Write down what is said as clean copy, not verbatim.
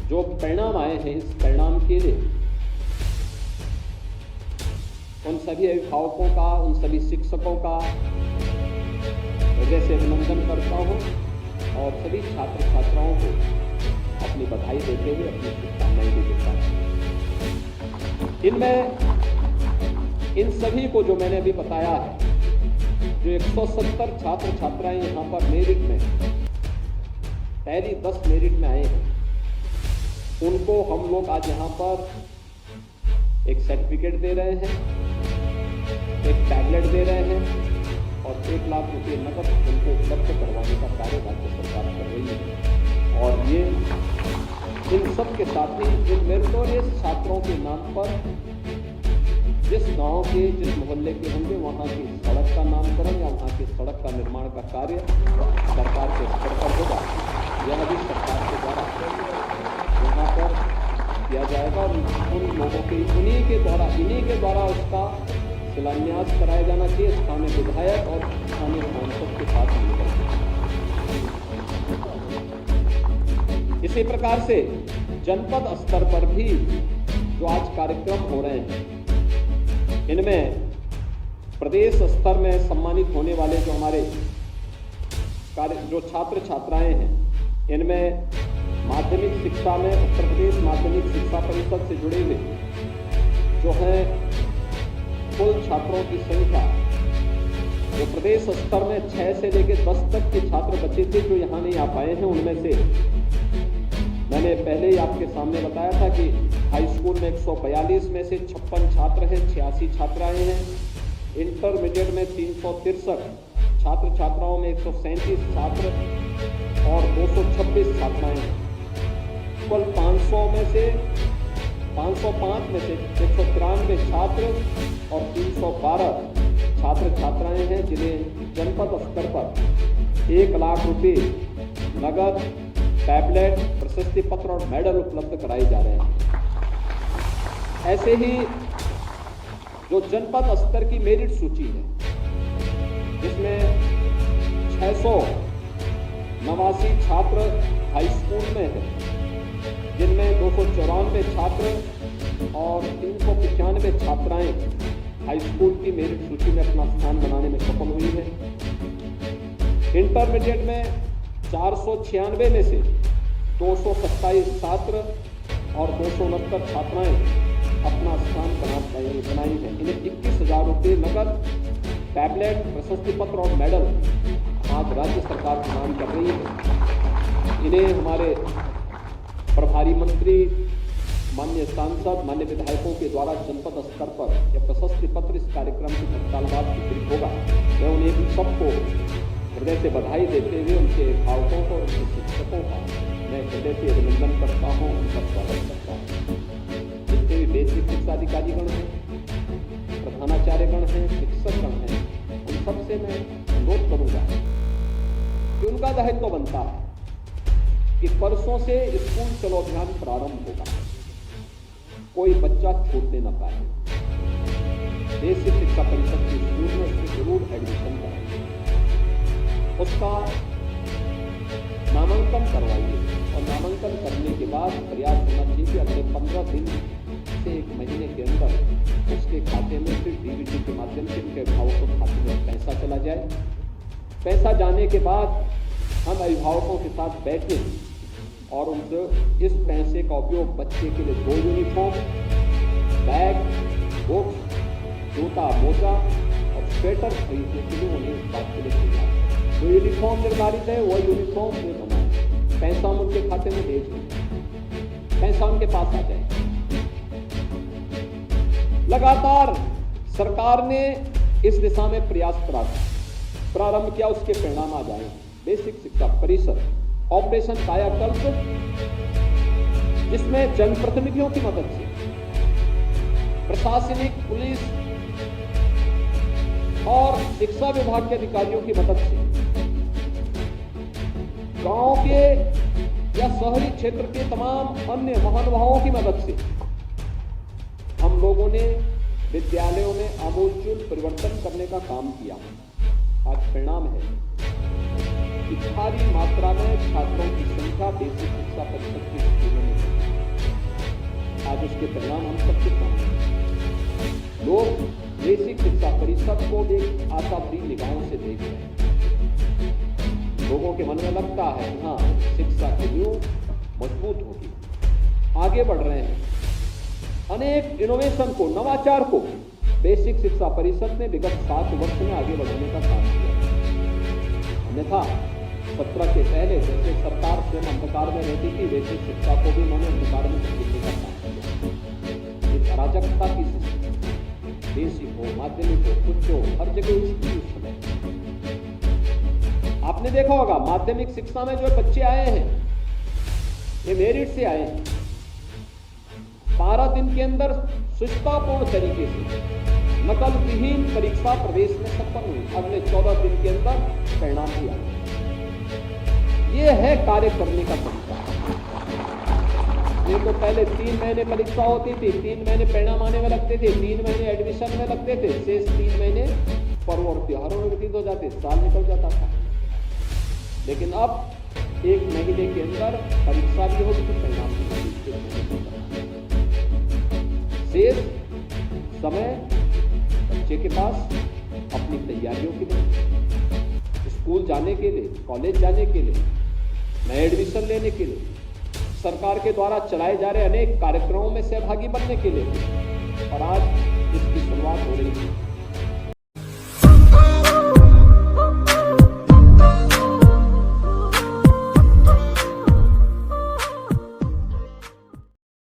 जो परिणाम आए हैं, इस परिणाम के लिए उन सभी अभिभावकों का, उन सभी शिक्षकों का हृदय से अभिनंदन करता हूं और सभी छात्र छात्राओं को अपनी बधाई देते हुए अपनी शुभकामनाएं भी देता हूं। इनमें इन सभी को जो मैंने अभी बताया है, जो 170 छात्र छात्राएं यहां पर मेरिट में पहली 10 मेरिट में आए हैं, उनको हम लोग आज यहां पर एक सर्टिफिकेट दे रहे हैं, एक टैबलेट दे रहे हैं और 1 लाख रुपये नकद उनको उपलब्ध करवाने का कार्य राज्य सरकार कर रही है। और ये इन सब के साथ ही इन मेरिटोरियस छात्रों के नाम पर जिस गांव के, जिस मोहल्ले के होंगे, वहां की सड़क का नामकरण या वहां की सड़क का निर्माण का कार्य सरकार के स्तर पर होगा। यह भी सरकार के द्वारा यहाँ पर किया जाएगा और उन लोगों के इन्हीं के द्वारा उसका शिलान्यास कराया जाना चाहिए स्थानीय विधायक और स्थानीय सांसद के साथ मिलकर। इसी प्रकार से जनपद स्तर पर भी जो आज कार्यक्रम हो रहे हैं, इनमें प्रदेश स्तर में सम्मानित होने वाले जो हमारे जो छात्र छात्राएं हैं, इनमें माध्यमिक शिक्षा में उत्तर प्रदेश माध्यमिक शिक्षा परिषद से जुड़े हुए जो हैं कुल छात्रों की संख्या, जो प्रदेश स्तर में 6 से लेकर 10 तक के छात्र बचे थे जो यहाँ नहीं आ पाए हैं, उनमें से मैंने पहले ही आपके सामने बताया था कि हाई स्कूल में 142 में से 56 छात्र हैं, 86 छात्राएं हैं। इंटरमीडिएट में 363 छात्र छात्राओं में 137 छात्र और 226 छात्राएं हैं। कुल 505 में से 193 छात्र और 312 छात्र छात्राएं हैं, जिन्हें जनपद स्तर पर 1 लाख रुपए नगद, टैबलेट, प्रशस्ति पत्र और मेडल उपलब्ध कराए जा रहे हैं। ऐसे ही जो जनपद स्तर की मेरिट सूची है, जिसमें 689 छात्र हाई स्कूल में हैं, जिनमें 294 छात्र और 395 छात्राएं हाई स्कूल की मेरिट सूची में अपना स्थान बनाने में सफल हुई है। इंटरमीडिएट में 496 में से 227 छात्र और 269 छात्राएं अपना स्थान बनाई है। इन्हें 21,000 रुपये नगद, टैबलेट, प्रशस्ति पत्र और मेडल आज राज्य सरकार प्रदान कर रही है। इन्हें हमारे प्रभारी मंत्री, माननीय सांसद, माननीय विधायकों के द्वारा जनपद स्तर पर यह प्रशस्ति पत्र इस कार्यक्रम के तत्काल बाद वितरित होगा। मैं उन्हें सबको हृदय से बधाई देते हुए उनके अभिभावकों को, उनके शिक्षकों का मैं हृदय से अभिनंदन करता हूँ, उनका स्वागत करता हूँ। जितने भी बेसिक शिक्षा अधिकारीगण हैं, प्रधानाचार्यगण हैं, शिक्षकगण हैं, उन सबसे मैं अनुरोध करूँगा कि उनका दायित्व बनता है कि परसों से स्कूल चलो अभियान प्रारंभ होगा, कोई बच्चा छूटने न पाए। बेसिक शिक्षा परिषद की स्कूल में उसको जरूर एडमिशन कराइए, उसका नामांकन करवाइए और नामांकन करने के बाद प्रयास होना चाहिए कि अगले 15 दिन से 1 महीने के अंदर उसके खाते में फिर डीबीटी के माध्यम से उनके अभिभावकों के खाते में पैसा चला जाए। पैसा जाने के बाद हम अभिभावकों के साथ बैठे और उनसे इस पैसे का उपयोग बच्चे के लिए 2 यूनिफॉर्म, बैग, बुक्स, जूता, मोजा और स्वेटर खरीदने के लिए उन्हें इस बात के लिए चाहिए। जो यूनिफॉर्म निर्धारित है वह यूनिफॉर्म में बनाए, पैसा हम उनके खाते में भेज दें, पैसा उनके पास आ जाए। लगातार सरकार ने इस दिशा में प्रयास प्रारंभ किया, उसके परिणाम आ जाए। बेसिक शिक्षा परिषद ऑपरेशन कायाकल्प, जिसमें जनप्रतिनिधियों की मदद से, प्रशासनिक, पुलिस और शिक्षा विभाग के अधिकारियों की मदद से गांव के या शहरी क्षेत्र के तमाम अन्य महानुभावों की मदद से हम लोगों ने विद्यालयों में आमूलचूल परिवर्तन करने का काम किया। आज परिणाम है कि भारी मात्रा में छात्रों की संख्या बेसिक शिक्षा परिषद की स्कूलों में इसके परिणाम हम सबके सामने हैं। लोग बेसिक शिक्षा परिषद को एक आशाभरी निगाहों से देख रहे हैं। लोगों के मन में लगता है हाँ, शिक्षा की नींव मजबूत होगी, आगे बढ़ रहे हैं। अनेक इनोवेशन को, नवाचार को बेसिक शिक्षा परिषद ने विगत 7 वर्ष में आगे बढ़ाने का काम किया। अन्यथा सत्र के पहले जैसे सरकार स्वयं अंधकार में रहती थी, वैसे शिक्षा को भी उन्होंने अंधकार में धकेलने का काम किया। एक अराजकता की स्थिति, बेसिक हो, माध्यमिक हो, उच्च हो, हर जगह स्थिति उस समय। आपने देखा होगा माध्यमिक शिक्षा में जो बच्चे आए हैं, ये मेरिट से आए हैं। 12 दिन के अंदर सुष्टापूर्ण तरीके से नकल विहीन परीक्षा प्रदेश में संपन्न हुई। अगले 14 दिन के अंदर परिणाम भी आए। ये है कार्य करने का तरीका। ये तो पहले 3 महीने परीक्षा होती थी, 3 महीने परिणाम आने में लगते थे, 3 महीने एडमिशन में लगते थे, शेष 3 महीने पर्व और त्योहारों में व्यतीत हो जाते, साल निकल जाता था। लेकिन अब 1 महीने के अंदर परीक्षा भी होगी तो परिणाम भी होगी। शेष समय बच्चे के पास अपनी तैयारियों के लिए, स्कूल जाने के लिए, कॉलेज जाने के लिए, नए एडमिशन लेने के लिए, सरकार के द्वारा चलाए जा रहे अनेक कार्यक्रमों में सहभागी बनने के लिए। और आज इसकी शुरुआत हो रही है।